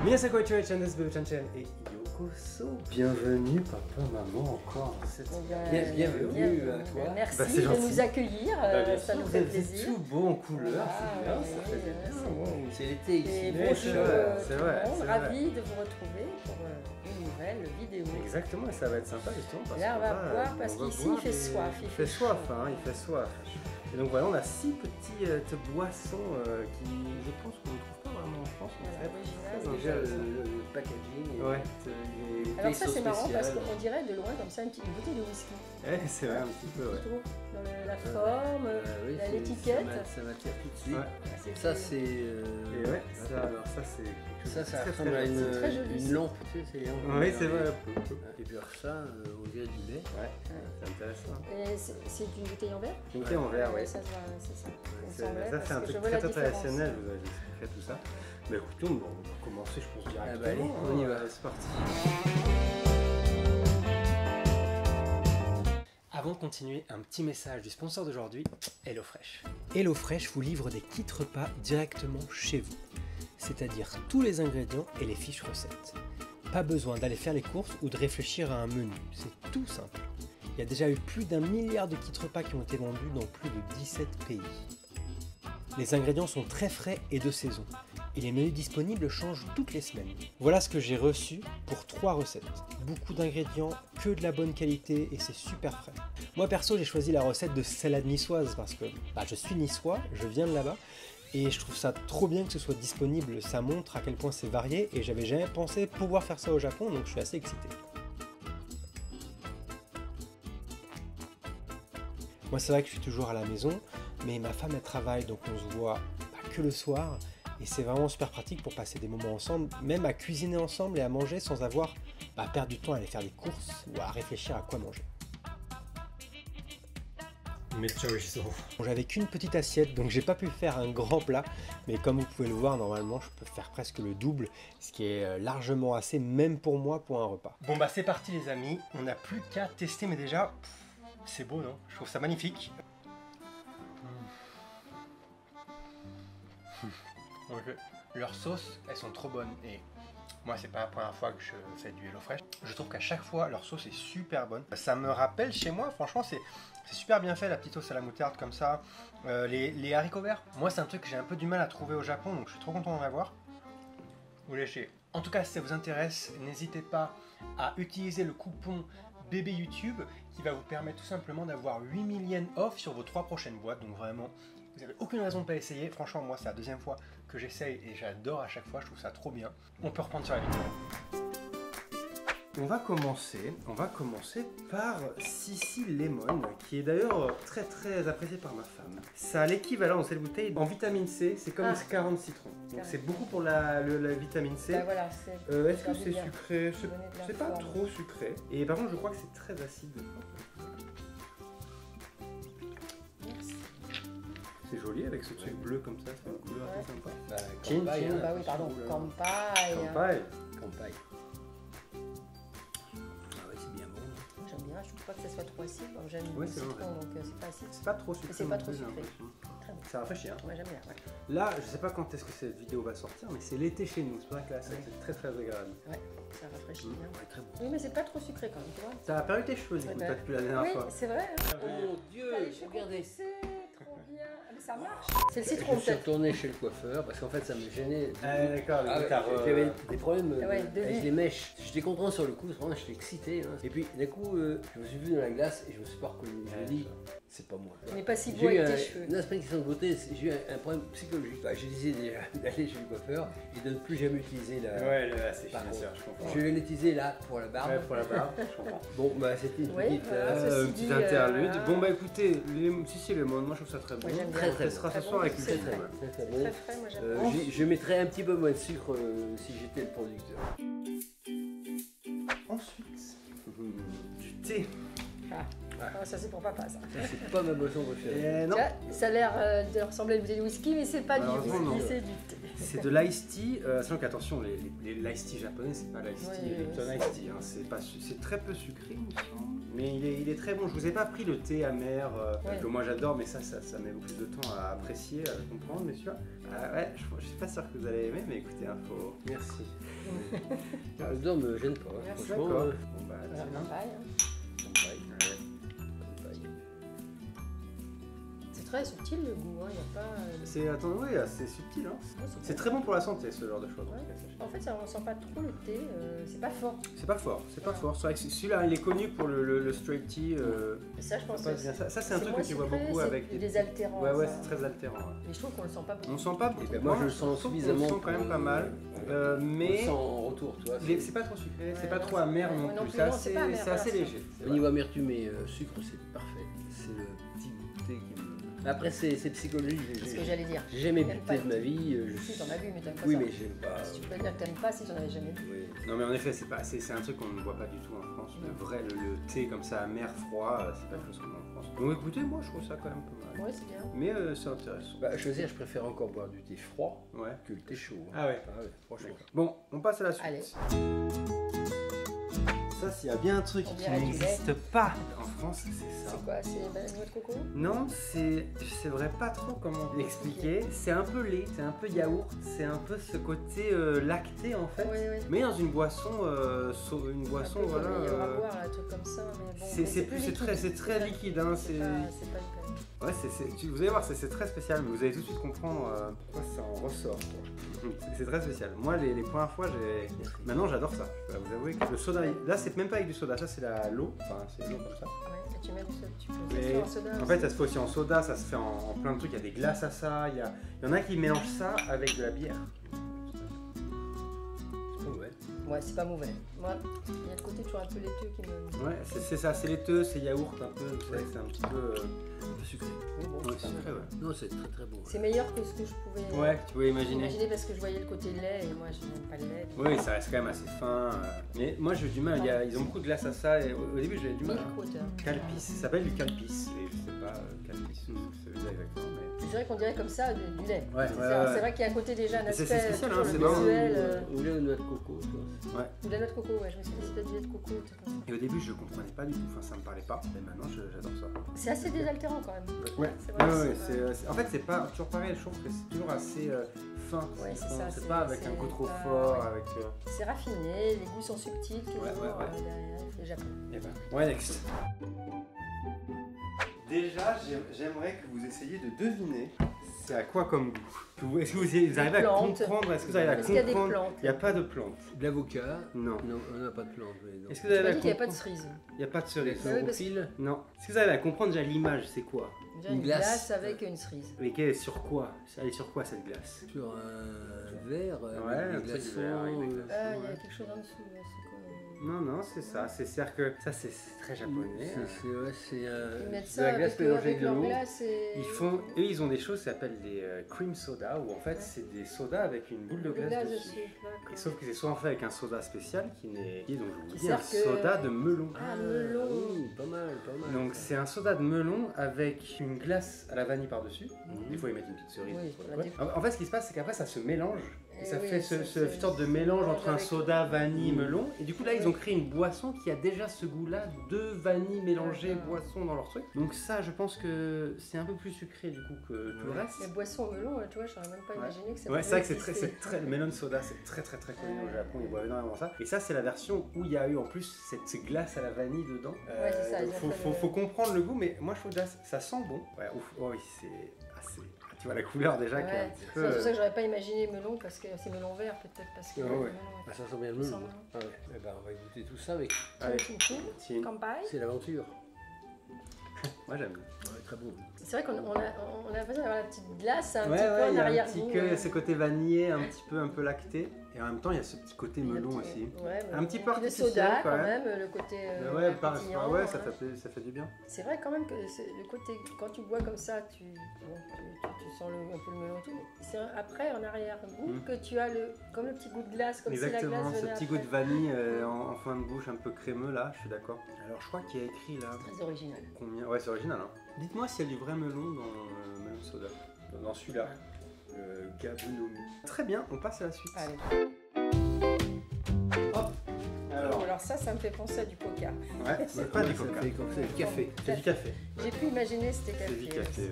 Minasan konnichiwa, Chan et Yokoso. Bienvenue papa, maman encore dans cette... Bienvenue à toi. Merci c'est de gentil. nous accueillir, ça nous fait plaisir. Tout beau en couleur, c'est bien, ça fait du bien. C'est l'été ici. Et Mais bonjour c'est tout vrai, le monde, c'est vrai. ravi de vous retrouver pour une nouvelle vidéo. Exactement, et ça va être sympa justement parce Là, on va qu'on boire parce on va qu'ici, boire il fait et- soif, Il fait soif, hein, il fait soif. Et donc voilà, on a 6 petites boissons qui, je pense qu'on ne trouve pas vraiment en France. Voilà, Très original. Déjà le packaging. Ouais, Alors ça c'est marrant parce spéciales. qu'on dirait de loin comme ça une bouteille de whisky. c'est vrai un petit peu, ouais. Je trouve, dans la forme, Oui, l'étiquette. Ça m'attire tout de suite. Ouais. Ça c'est. Et ouais, alors ça c'est quelque chose Ça de très, ressemble très à gentil. C'est très joli, une ça. lampe, tu sais, c'est Oui, c'est vrai. Et puis alors ça, on dirait du lait. Ouais, c'est intéressant. Et c'est une bouteille en verre? Une clé en verre, Ouais, oui. ça se voit, c'est ça. Il me Ça semblait, c'est parce un que truc je vois très la traditionnel, différence. je vous expliquerai tout ça. Mais écoutez, on va commencer, je pense, bah, directement. allez, on y va. C'est parti. Avant de continuer, un petit message du sponsor d'aujourd'hui, HelloFresh. HelloFresh vous livre des kits repas directement chez vous, c'est-à-dire tous les ingrédients et les fiches recettes. Pas besoin d'aller faire les courses ou de réfléchir à un menu, c'est tout simple. Il y a déjà eu plus d'1 milliard de kits repas qui ont été vendus dans plus de 17 pays. Les ingrédients sont très frais et de saison, et les menus disponibles changent toutes les semaines. Voilà ce que j'ai reçu pour 3 recettes. Beaucoup d'ingrédients, que de la bonne qualité et c'est super frais. Moi perso j'ai choisi la recette de salade niçoise parce que je suis niçois, je viens de là-bas et je trouve ça trop bien que ce soit disponible, ça montre à quel point c'est varié et j'avais jamais pensé pouvoir faire ça au Japon donc je suis assez excité. Moi c'est vrai que je suis toujours à la maison, mais ma femme elle travaille donc on se voit que le soir et c'est vraiment super pratique pour passer des moments ensemble, même à cuisiner ensemble et à manger sans avoir à perdre du temps à aller faire des courses ou à réfléchir à quoi manger. Bon, j'avais qu'une petite assiette donc j'ai pas pu faire un grand plat, mais comme vous pouvez le voir normalement je peux faire presque le double, ce qui est largement assez même pour moi pour un repas. Bon bah c'est parti les amis, on n'a plus qu'à tester mais déjà c'est beau non? Je trouve ça magnifique. Okay. Leurs sauces, elles sont trop bonnes et moi c'est pas la première fois que je fais du HelloFresh. Je trouve qu'à chaque fois leur sauce est super bonne. Ça me rappelle chez moi, franchement c'est super bien fait la petite sauce à la moutarde comme ça. Les haricots verts, moi c'est un truc que j'ai un peu du mal à trouver au Japon donc je suis trop content d'en avoir. Vous léchez. En tout cas si ça vous intéresse, n'hésitez pas à utiliser le coupon bébé YouTube qui va vous permettre tout simplement d'avoir 8 000 yens off sur vos 3 prochaines boîtes. Donc vraiment, vous n'avez aucune raison de ne pas essayer. Franchement, moi, c'est la deuxième fois que j'essaye et j'adore à chaque fois. Je trouve ça trop bien. On peut reprendre sur la vidéo. On va commencer par Sissi Lemon, qui est d'ailleurs très très apprécié par ma femme. Ça a l'équivalent dans cette bouteille en vitamine C, c'est comme 40 citron. Donc c'est beaucoup pour la vitamine C. Bah voilà, Est-ce que c'est bien. sucré? Donner de la C'est pas forme. trop sucré. Et par contre, je crois que c'est très acide. Merci. C'est joli avec ce truc bleu comme ça, c'est une couleur Ouais. assez sympa. Bah, Chin, Kanpai, chin. hein. Bah oui, pardon, Kanpai. Kanpai. Kanpai. Ah ouais, c'est bien bon. J'aime bien, je trouve pas que ça soit trop acide. Bon, j'aime Ouais, le c'est citron, vrai. donc c'est pas acide. C'est pas trop sucré. Mais c'est pas non trop plus, j'ai sucré. l'impression. Très bon. Ça rafraîchit, hein. Ouais, j'aime bien. Ouais. Là, je sais pas quand est-ce que cette vidéo va sortir, mais c'est l'été chez nous. C'est pour ça que là, c'est très très agréable. Ouais, ça rafraîchit bien. Ouais, très bon. Oui, mais c'est pas trop sucré quand même, tu vois. Ça a perdu tes cheveux, du coup, Ouais, toi, depuis la dernière Oui, fois. c'est vrai. Hein. Oh mon Dieu, T'as les cheveux regardez. compressés, trop bien. Ah, mais ça marche. C'est le Je citron suis peut-être. retourné chez le coiffeur parce qu'en fait ça me gênait. D'accord, Ah ouais, t'as j'avais des problèmes Ouais, de avec vue. les mèches. J'étais content sur le coup, vraiment j'étais excité. Hein. Et puis d'un coup, je me suis vu dans la glace et je me suis pas reconnu. Je me dis, c'est pas moi. Tu n'es pas si beau J'ai eu avec tes cheveux. non, c'est pas une question de beauté, j'ai eu un problème psychologique. Bah, j'ai décidé déjà d'aller chez le coiffeur et de ne plus jamais utiliser la. Ouais, là, c'est Par bien contre, sûr, je comprends. Je vais l'utiliser là pour la barbe. Ouais, pour la barbe, je comprends. Bon, bah c'était une Oui, petite. voilà, ceci Petite dit, interlude. voilà. Bon, bah écoutez, Sissi Lemon, moi je trouve ça très bon. Moi, j'aime bien. Très, très On testera bon. ce soir avec une Très, petite très crème. Très, très C'est bon. très frais, moi j'aime bien. Je mettrais un petit peu moins de sucre si j'étais le producteur. Ensuite, du thé. Ah, ça c'est pour papa ça. Ça, c'est pas ma boisson préférée. Non, Tu vois, ça a l'air de ressembler à une bouteille de whisky, mais c'est pas du Malheureusement, whisky, non. c'est du thé. C'est de l'ice tea, sachant qu'attention, l'ice tea japonais, c'est pas l'ice tea, Oui, Lipton Ice Tea, hein, c'est très peu sucré, il me semble. Mais il est très bon. Je vous ai pas pris le thé amer, que moi j'adore, mais ça met beaucoup de temps à apprécier, à comprendre, mais sûr. Ouais, je suis pas sûr que vous allez aimer, mais écoutez, info. Merci. Le dos me gêne pas, hein. Merci. Franchement. D'accord. Bon bah, Voilà, tiens. pareil, hein. Ouais. C'est très subtil le goût, hein. Il y a pas. C'est oui, assez subtil. Hein. Ouais, C'est très bon pour la santé, ce genre de choses. En fait, ça, on sent pas trop le thé, c'est pas fort. C'est pas fort, c'est pas fort. C'est vrai que celui-là, il est connu pour le straight tea. Et ça, je pense pas que bien. Ça, c'est un truc moins que tu vois sucré, beaucoup c'est avec des altérants. Ouais, ça. c'est très altérant. Ouais. Mais je trouve qu'on le sent pas beaucoup. On sent pas beaucoup. Et ben moi, je le sens trouve qu'on suffisamment. le sent quand même pas mal. Mais On en retour, tu vois. c'est pas trop sucré, c'est Ouais, pas non, trop c'est- amer ouais, non non plus. plus, C'est non, c'est pas amer, assez voilà, léger. c'est Au vrai. niveau amertume et sucre, c'est parfait. C'est le petit goûter qui me. Après, c'est psychologique. C'est ce que j'allais dire. J'ai jamais bu T'aimes de pas thé de ma vie. Si, t'en as bu, mais t'aimes pas Oui, ça. mais j'aime pas. Si tu peux dire que t'aimes pas, si t'en avais jamais bu. Oui. Non mais en effet, c'est un truc qu'on ne voit pas du tout en France. Le thé comme ça amer, froid, c'est pas quelque chose qu'on a en France. Donc écoutez, moi je trouve ça quand même pas mal. Ouais, c'est bien. Mais c'est intéressant. Bah, choisir, je préfère encore boire du thé froid Ouais. que le thé chaud. hein. Ah ouais. Franchement. Bon, on passe à la suite. Allez. Ça, s'il y a bien un truc On qui dirait du n'existe pas en France, c'est ça. C'est quoi? C'est la noix de coco? Non, je sais pas trop comment l'expliquer. C'est un peu lait, c'est un peu yaourt, c'est un peu ce côté lacté en fait. Oui, oui. Mais dans une boisson, Un peu voilà. comme les à boire, un truc comme ça. Mais bon, mais C'est très liquide. Hein, C'est pas hyper. Ouais, vous allez voir, c'est très spécial, mais vous allez tout de suite comprendre pourquoi ça en ressort. C'est très spécial. Moi, les premières fois, maintenant j'adore ça. Je dois vous avouer que le soda, là, c'est même pas avec du soda, ça c'est l'eau. Enfin, c'est l'eau comme ça. Ouais, et tu mets du soda, tu peux Mais faire en soda. en aussi. fait, ça se fait aussi en soda, ça se fait en plein de trucs. Il y a des glaces à ça, il y en a qui mélangent ça avec de la bière. Ouais. Ouais, c'est pas mauvais. Moi, il y a le côté toujours un peu laiteux qui me. Ouais, c'est ça, c'est laiteux, c'est yaourt un peu, vous savez, c'est un petit peu. Un peu sucré. Bon, Ouais, c'est pas sucré, mal. ouais. Non, c'est très très bon. C'est meilleur que ce que je pouvais Ouais, tu pouvais imaginer. imaginer parce que je voyais le côté lait et moi je n'aime pas le lait. Oui, ça reste quand même assez fin. Mais moi j'ai eu du mal, ils ont beaucoup de glace à ça et au début j'avais du mal. Milk water. Calpis, ça s'appelle du calpis. Et je sais pas, calpis, ce que ça veut dire exactement. Mais... Je dirais qu'on dirait comme ça du lait. Ouais, C'est ouais, ça. ouais. C'est vrai qu'il y a un côté déjà un Mais c'est aspect spécial, toujours hein, c'est le marrant. visuel. Ou lait aux noix de coco, toi. Ou de la noix de coco, ouais, je me suis dit c'était du lait de coco. tout comme ça. Et au début je comprenais pas du tout, enfin ça me parlait pas. Mais maintenant j'adore ça. C'est assez désaltérant quand même. Ouais, C'est vrai, ouais, c'est- en fait c'est pas toujours pareil, je trouve que c'est toujours assez fin. Ouais, c'est ça, C'est c'est- pas avec un c'est goût trop pas- fort, ouais. avec. C'est raffiné, les goûts sont subtils, toujours Ouais. derrière les Japon. Eh ben, ouais, next. Déjà, j'aimerais que vous essayiez de deviner c'est à quoi comme goût. Est-ce que vous arrivez à plantes. comprendre? Est-ce que vous arrivez à Est-ce qu'il y a des comprendre? plantes? Il n'y a pas de plantes. De l'avocat. Non. Non, on n'a pas de plante. Mais non. Est-ce que Tu vous arrivez m'as à dit qu'il n'y avait pas de comprendre? cerise. Il n'y a pas de cerise. Ah oui, parce que- Chlorophylle. Non. Est-ce que vous arrivez à comprendre déjà l'image? C'est quoi? Déjà Une une glace. glace avec une cerise. Mais quelle est sur quoi? Elle est sur quoi cette glace? Sur un verre Ouais, avec un des truc glaçons. vert avec des glaçons. Ah, il y a ouais. quelque chose en dessous. Là. C'est quoi Non, c'est ça. C'est-à-dire que ça, c'est très japonais. C'est Ils mettent de ça la glace avec, mélangée avec avec de leur l'eau. glace et... Eux, ils ont des choses qui s'appellent des cream soda, où en fait, c'est des sodas avec une boule de glace dessus. Et sauf que c'est souvent fait avec un soda spécial qui est donc je vous Qui dis, un sert que- soda de melon. Ah, melon. Oui, pas mal, pas mal. Donc c'est un soda de melon avec une glace à la vanille par-dessus. Mhm. Des fois ils mettent une petite cerise. Oui, des fois, on a ouais. dit- En fait ce qui se passe c'est qu'après ça se mélange. Et Eh ça oui, fait c'est- ce sorte de mélange entre un avec- soda, vanille, Mhm. melon. Et du coup là ils ont créé une boisson qui a déjà ce goût-là de vanille mélangée D'accord. boisson dans leur truc. Donc ça je pense que c'est un peu plus sucré du coup que tout le reste. Les boissons au melon, tu vois, je n'aurais même pas Ouais. imaginé que ça Ouais, pouvait c'est vrai que exister. le melon soda, c'est très connu au Ouais. Japon, ils boivent énormément ça. Et ça, c'est la version où il y a eu en plus cette glace à la vanille dedans. Ouais, c'est ça, donc ils ont fait faut comprendre le goût, mais moi je trouve déjà ça sent bon. Ouais, ouf, oh oui, c'est assez. Tu vois la couleur déjà qui est un Ouais, petit c'est peu. pour ça que j'aurais pas imaginé melon parce que c'est melon vert peut-être parce que. Ouais, ouais. Ah, ça sent bien le Ça sent melon. melon. Ah ouais. Eh ben, on va goûter tout ça avec. Allez, Allez, Kampai. C'est l'aventure. moi j'aime. Ouais, très bon. C'est vrai qu'on a l'impression d'avoir la petite glace un Ouais, petit peu ouais, en il y a un arrière-goût. petit il y a ce côté vanillé, un peu lacté. Et en même temps, il y a ce petit côté Il y a melon un petit- aussi. Ouais, Un petit peu puis le artificiel, soda quand quand même. même, le côté. Mais ouais, pétillant, ouais, hein. ça fait du bien. C'est vrai quand même que le côté, quand tu bois comme ça, tu sens un peu le melon et tout. C'est après, en arrière-goût, Mm. que tu as comme le petit goût de glace, comme si la Exactement, glace ce venait petit après. goût de vanille en fin de bouche un peu crémeux là, je suis d'accord. Alors je crois qu'il y a écrit là Très original. combien. Ouais, c'est original. Hein. Dites-moi s'il y a du vrai melon dans le melon soda. Dans celui-là. Le Gabunomi. Très bien, on passe à la suite. Allez. Hop. Alors ça me fait penser à du coca. Ouais, c'est pas du coca. Ça fait comme ça, du café. C'est du café. J'ai pu imaginer c'était C'est café. du café.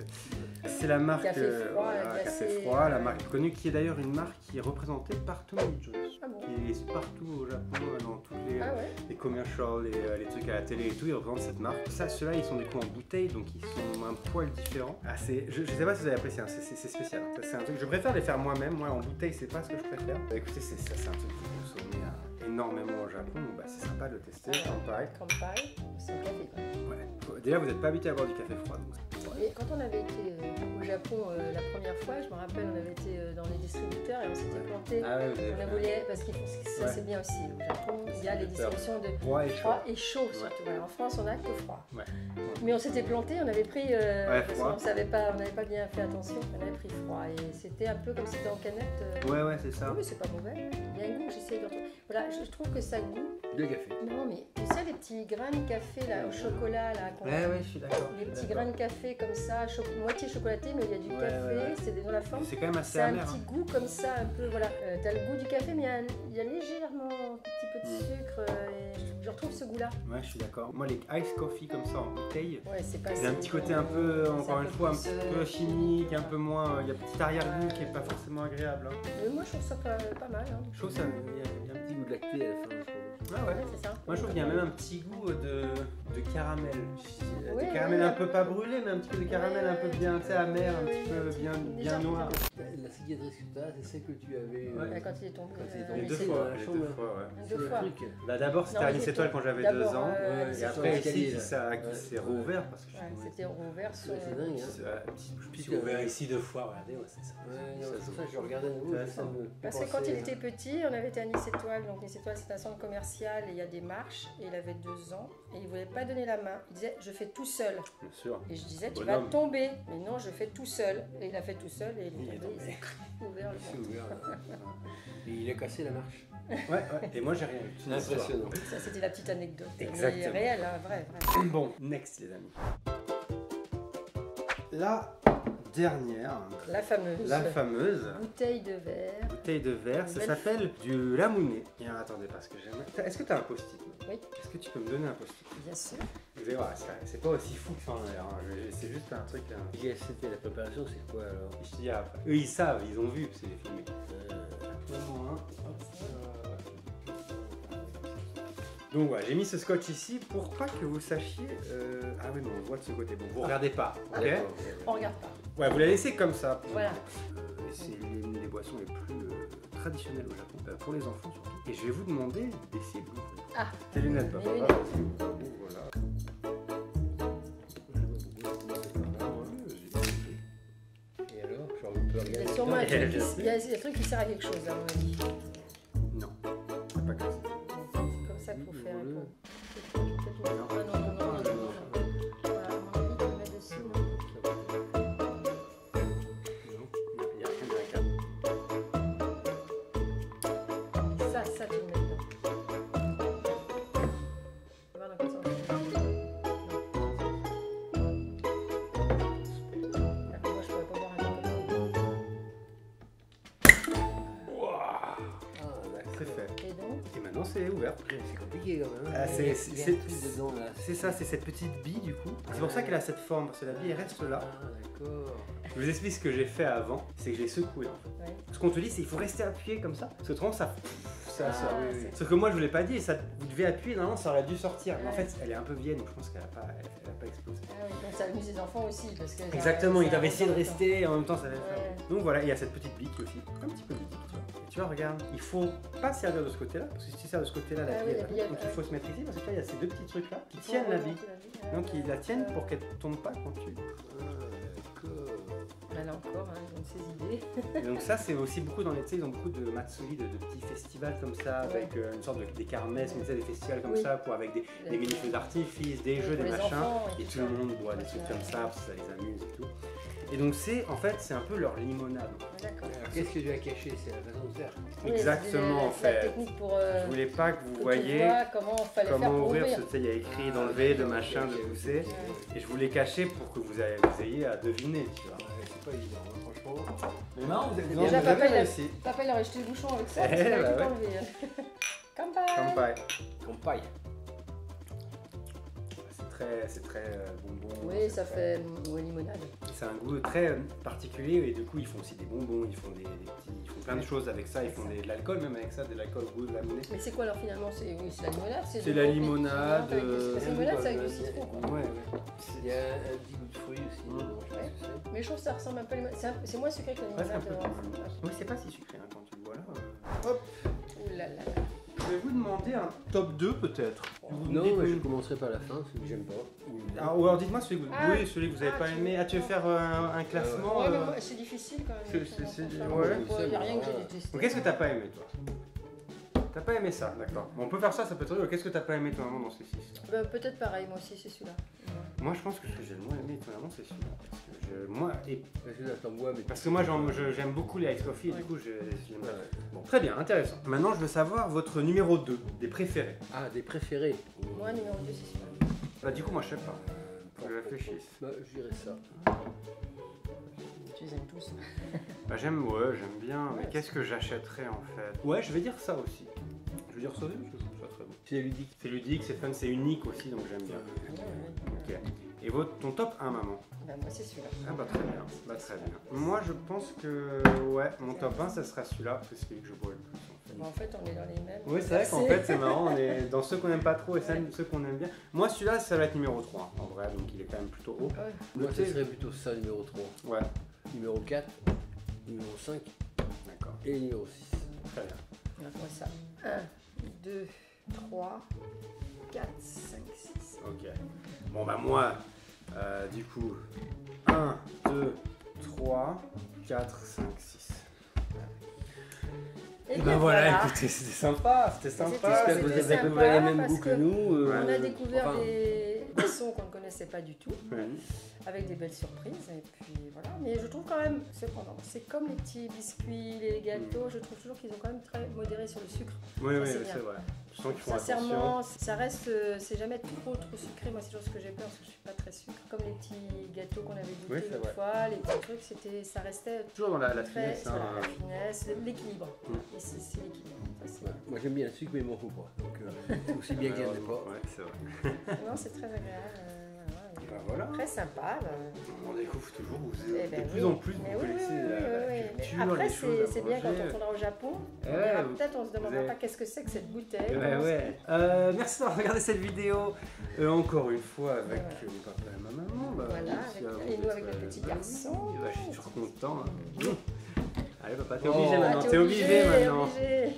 C'est la marque Café froid, voilà, glacé, Café Froid, la marque connue qui est d'ailleurs une marque qui est représentée par Tommy Jones. Ah bon? Qui est partout au Japon, dans tous Ah ouais? les commercials, les trucs à la télé et tout, ils représentent cette marque. Ça, ceux-là, ils sont du coup en bouteille, donc ils sont un poil différent. Ah, je sais pas si vous avez apprécié, hein, c'est spécial. Ça, c'est un truc, je préfère les faire moi-même. Moi, en bouteille, c'est pas ce que je préfère. Bah, écoutez, c'est un truc que vous consommez énormément au Japon. Bah, c'est sympa de le tester, comme pareil. Comme pareil, c'est un café. Ouais. Déjà, vous n'êtes pas habitué à boire du café froid. Donc... Et quand on avait été au Japon la première fois, je me rappelle, on avait été dans les distributeurs et on s'était planté. Ah ouais, vous avez On a fait voulu, parce que ça Ouais. c'est bien aussi. Au Japon, il y a les distributions de froid et chaud. froid et chaud surtout. Voilà, en France, on a que froid. Ouais. Mais on s'était planté, on avait pris, parce froid. qu'on savait pas, on n'avait pas bien fait attention, on avait pris froid et c'était un peu comme si c'était en canette. Ouais, c'est ça. Oui, c'est pas mauvais. Il y a un goût, j'essaie de retrouver. Voilà, je trouve que ça goûte. De café. Non, mais tu sais les petits grains de café là au chocolat là. Ouais, je suis d'accord. Les petits grains de café comme ça, moitié chocolaté, mais il y a du café, c'est dans la forme. C'est quand même assez C'est un amer. petit goût comme ça, un peu, voilà. T'as le goût du café, mais il y a légèrement un petit peu de sucre. Et je retrouve ce goût-là. Ouais, je suis d'accord. Moi, les ice coffee comme ça en bouteille, Ouais, c'est pas. il y a un petit côté un peu, c'est encore un une peu fois, un plus, petit peu chimique, un peu moins. Il y a un petit arrière-goût qui est pas forcément agréable. Hein. Mais moi, je trouve ça pas mal. Hein. Je trouve ça. Il y a un petit goût de lacté à la fin, je trouve. Ah ouais. Ouais, c'est ça. Moi, je trouve qu'il y a même un petit goût de caramel. Oui, Des caramels oui, un peu pas brûlés, mais un petit peu de caramel un peu bien, tu sais, amer, un petit peu bien noir. La cicatrice que tu as, c'est celle que tu avais Ouais, quand il est tombé. Quand il est au tombé. Les deux lycée. fois, dans la les chambre. deux fois, ouais. Deux fois. Bah, d'abord, c'était Non, à il Nice était- Étoile quand j'avais d'abord, 2 ans. ouais, Et après, ici, escalier, qui s'est Ouais. rouvert parce que Ouais, c'était rouvert sur. C'est dingue, hein. je J'ai ouvert ici 2 fois, regardez, ouais, c'est ça. Ouais, non, c'est ça, je regardais à nouveau, Ouais, ça me Parce que quand il était petit, on avait été à Nice Étoile. Donc Nice Étoile, c'est un centre commercial et il y a des marches. Et il avait 2 ans et il voulait pas donner la main. Il disait, je fais tout seul. Bien sûr. Et je disais, tu Bonhomme. vas tomber. Mais non, je fais tout seul. Et il a fait tout seul et il Il est est tombé. tombé. Il s'est ouvert le C'est ventre. ouvert, là. Et il a cassé la marche. Ouais. Et moi, j'ai rien eu. C'est impressionnant. Ça, c'était la petite anecdote. Exactement. Mais réelle, hein, vrai. Bon, next, les amis. La dernière, La fameuse. la fameuse Bouteille de verre. bouteille de verre, ça Belle- s'appelle du ramouné. Et alors, attendez, parce que j'aime. Est-ce que tu as un post-it? Oui. Est-ce que tu peux me donner un post-it? Bien sûr. Vous allez voir, c'est pas aussi fou que ça en a l'air. Hein. C'est juste un truc. C'était la préparation, c'est quoi alors? Je te dis après. Eux, ils savent, ils ont vu, parce que c'est filmé. Donc voilà, j'ai mis ce scotch ici pour pas que vous sachiez. Ah oui, mais on le voit de ce côté. Bon, vous regardez pas, ok? D'accord. On regarde pas. Ouais, vous la laissez comme ça. Voilà. C'est l'une des boissons les plus traditionnelles au Japon, pour les enfants surtout. Et je vais vous demander d'essayer de l'ouvrir. Ah. Tes lunettes, papa. Mes Voilà. lunettes. Et alors, genre, on peut Il y regarder. a sûrement un dedans. truc il y a un truc qui sert à quelque chose, à mon avis. Non, c'est pas comme ça. C'est comme ça qu'il faut faire. Ah non, non, non. Voilà, à mon avis, tu le mets dessus. non. Il n'y a rien à regarder. Ça, tu le mets dedans. Tu vois dans quel sens? D'accord, moi, je pourrais pas boire un truc comme Ah, d'accord. C'est fait. ça. Et donc, Et maintenant, c'est ouvert. C'est compliqué quand même. Ah, Il y a- c'est- il y a c'est- un truc dedans là. C'est ça, c'est cette petite bille du coup. C'est pour ça qu'elle a cette forme, parce que la bille elle reste là. Ah, d'accord. Je vous explique ce que j'ai fait avant, c'est que je l'ai secoué en fait. ouais. Ce qu'on te dit, c'est qu'il faut rester appuyé comme ça, parce que autrement ça Ah, sort. c'est- Sauf que moi je vous l'ai pas dit, et ça, vous devez appuyer, normalement ça aurait dû sortir. Mais en fait, elle est un peu vieille, donc je pense qu'elle a pas explosé. Ah oui, donc ça amuse les enfants aussi. Parce que Exactement, ils ça doivent essayer de représente- rester, et en même temps ça va Ouais. faire. Donc voilà, il y a cette petite bille qui est aussi un petit peu ludique, tu vois. Et tu vois, regarde, il faut pas servir de ce côté-là, parce que si tu sers de ce côté-là, la Ah bille oui, elle la va- bille, elle donc il va- faut se mettre ici, parce que tu vois, il y a ces deux petits trucs là qui Faut tiennent la bille. remonter la bille. Donc ils la tiennent pour qu'elle tombe pas quand tu. Ah, d'accord. Elle a encore, hein, donc ses idées. Et donc ça c'est aussi beaucoup dans les, tu sais, ils ont beaucoup de matsuri, de petits festivals comme ça, avec une sorte des kermesses, mais tu sais, des festivals comme Oui. ça, pour avec des mini-feux d'artifice, des jeux, Pour des les machins, enfants, et tout tout le ça. monde boit des trucs comme ça, parce que ça les amuse et tout. Et donc c'est, en fait, c'est un peu leur limonade. D'accord. Qu'est-ce que tu as caché? C'est la façon de faire. Oui, Exactement, en c'est la fait. technique pour Je voulais pas que vous que tu voyiez vois comment fallait faire comment pour ouvrir, ouvrir. parce que tu sais, il y a écrit d'enlever, de machin, de pousser. Et je voulais cacher pour que vous ayez à deviner, tu vois. Ouais, c'est pas évident, hein, franchement. Mais non, vous avez Déjà, papa, il a- réussi. Papa, il a rejeté le bouchon avec ça, Eh, parce qu'il a bah tout ouais. enlevé. Kampai. Kampai. Campagne. C'est très bonbon. Oui, c'est ça très- fait limonade. C'est un goût très particulier et du coup ils font aussi des bonbons, ils font des petits, ils font plein de choses avec ça, ils font de l'alcool même avec ça, de l'alcool au goût de la monnaie. Mais c'est quoi alors finalement? C'est la limonade? C'est du la bon limonade, avec du- parce que la limonade, c'est avec du citron. Quoi. Ouais, Il y a un petit goût de fruits aussi. Mm. dedans, je sais pas ce que c'est. Mais je trouve que ça ressemble un peu à la limonade. C'est moins sucré que la presque un limonade. peu. Oui, c'est pas si sucré hein, quand tu le vois là. Hop, Ouh là là. je vais vous demander un top 2 peut-être. Vous Non, me dites, mais je commencerai par la fin, celui que j'aime pas. Ah, ou alors dites-moi celui que vous, Ah. oui, celui que vous avez pas aimé. Ah, tu veux faire un classement Ouais, mais moi, c'est difficile quand même. c'est- ouais. ouais. Il n'y a rien que j'ai détesté. Donc, qu'est-ce que t'as pas aimé toi? T'as pas aimé ça, d'accord. Bon, on peut faire ça, ça peut être rigolo. Qu'est-ce que t'as pas aimé toi maman dans ces 6? Peut-être pareil, moi aussi, c'est celui-là. Moi je pense que ce que j'ai le moins aimé étonnamment c'est celui-là. Parce que Parce que là, t'en bois, mais parce que moi j'aime beaucoup les ice coffee et du coup j'aime pas. Ouais. Bon, très bien, intéressant. Maintenant je veux savoir votre numéro 2, des préférés. Ah, des préférés. Moi, numéro 2, c'est celui-là. Bah du coup moi je sais pas. Faut que je réfléchisse. Bah, je dirais ça. Tu les aimes tous. Bah j'aime bien, mais Ouais, qu'est-ce que j'achèterais en fait? Ouais, je vais dire ça aussi. Je vais dire ça aussi parce que je trouve ça très bon. C'est ludique. C'est ludique, c'est fun, c'est unique aussi donc j'aime bien. Ok. Et ton top 1 maman? Bah, moi, c'est celui-là. Ah bah très bien, bah très bien. Moi je pense que ouais, mon top 1 ça sera celui-là, parce que c'est celui que je bois le plus en fait. Bon, en fait, on est dans les mêmes. Oui, c'est vrai qu'en fait, c'est marrant, on est dans ceux qu'on n'aime pas trop et ceux qu'on aime bien. Moi, celui-là, ça va être numéro 3, en vrai, donc il est quand même plutôt haut. Ouais. Moi, ce Notez- serait plutôt ça, numéro 3. Ouais, Numéro 4, numéro 5 d'accord, et numéro 6. très bien. On voit ça. 1, 2, 3, 4, 5, 6. Ok. Bon, bah moi, du coup, 1, 2, 3, 4, 5, 6. Et Et bien ben voilà, écoutez, c'était sympa, c'était C'était sympa. sympa. J'espère que vous c'était avez sympa découvert les mêmes parce goûts que que nous. On a découvert enfin, des sons qu'on ne connaissait pas du tout, Ouais. avec des belles surprises. Et puis voilà. Mais je trouve quand même, cependant, c'est comme les petits biscuits, les gâteaux, je trouve toujours qu'ils ont quand même très modéré sur le sucre. Oui, Ça, oui, c'est c'est bien. vrai. Je sens qu'ils font Sincèrement, attention. ça reste, c'est jamais trop sucré. Moi, c'est toujours ce que j'ai peur parce que je suis pas très sucre. Comme les petits gâteaux qu'on avait Oui, goûtés c'est l'autre vrai. fois, les petits trucs, ça restait Toujours dans la très, finesse. voilà, Hein. la finesse, l'équilibre. Mm. Et c'est l'équilibre. Ça, c'est- ouais, moi, j'aime bien le sucre, mais il m'en faut pas. Donc, c'est aussi bien qu'il n'y en ait pas. Ouais, c'est vrai. Non, c'est très agréable. Et ben voilà. Très sympa. On découvre toujours, vous, Eh ben de plus oui. en plus, Mais vous oui, connaissez oui, oui, la oui. culture, Après, les choses à c'est bien quand manger. on retournera au Japon. Ouais, Peut-être on se demandera avez- pas qu'est-ce que c'est que cette bouteille. Ouais, comment ouais. Merci d'avoir regardé cette vidéo. Encore une fois avec Voilà. mon papa et ma maman. Bah, Voilà, merci avec- à vous et nous d'être, avec notre petit bah, garçon. oui, bah, je suis toujours content. Hein. Allez papa, t'es Oh. obligé c'est. maintenant. Ah, T'es obligé maintenant. obligé.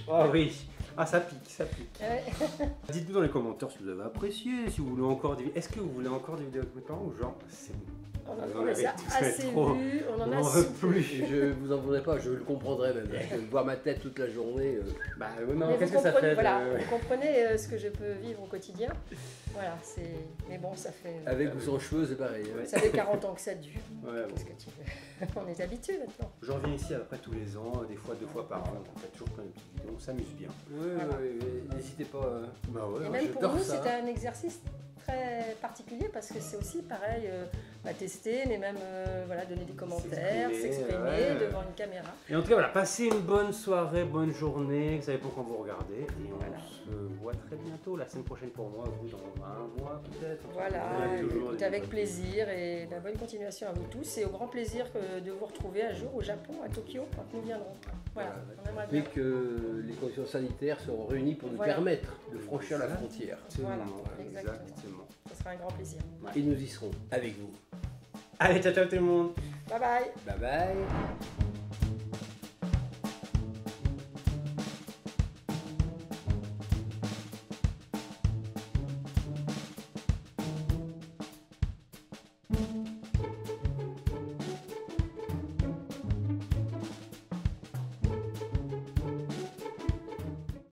Oh oui. Ah ça pique, ça pique. Ouais. Dites-nous dans les commentaires si vous avez apprécié, si vous voulez encore des vidéos. Est-ce que vous voulez encore des vidéos avec mes parents ou genre c'est bon. On Vous en en a avez tous assez trop. vu, on en On a n'en veut soufflé. plus. Et je vous en voudrais pas, je le comprendrais même. Parce que voir ma tête toute la journée. Bah oui, non, Mais qu'est-ce vous que ça comprenez, fait voilà, de... vous comprenez ce que je peux vivre au quotidien. Voilà, c'est. Mais bon, ça fait. Avec ou sans cheveux, c'est pareil. hein. Ouais. Ça fait 40 ans que ça dure. Ouais, bon. Qu'est-ce que tu veux? On est habitué maintenant. Je reviens ici après tous les ans, des fois 2 fois par an, on fait toujours plein de petites vidéos, on s'amuse bien. Ouais, Voilà. ouais, n'hésitez pas. Bah ouais, Et ouais, même pour j'adore nous, ça. c'est un exercice très particulier parce que c'est aussi pareil à tester, mais même voilà, donner des commentaires, s'exprimer ouais. devant une caméra. Et en tout cas, voilà, passez une bonne soirée, bonne journée, vous savez pas quand vous regardez, et on Voilà. se voit très bientôt, la semaine prochaine pour moi, vous dans un mois peut-être. Voilà, Ouais, toujours écoute, des avec bonnes- plaisir et de la bonne continuation à vous tous et au grand plaisir de vous retrouver un jour au Japon, à Tokyo, quand nous viendrons. Voilà, on aimerait Dès bien. que les conditions sanitaires seront réunies pour nous Voilà. permettre de franchir la frontière. Voilà, Exactement. exactement. Ce sera un grand plaisir. Et nous y serons avec vous. Allez, ciao ciao tout le monde. Bye bye. Bye bye.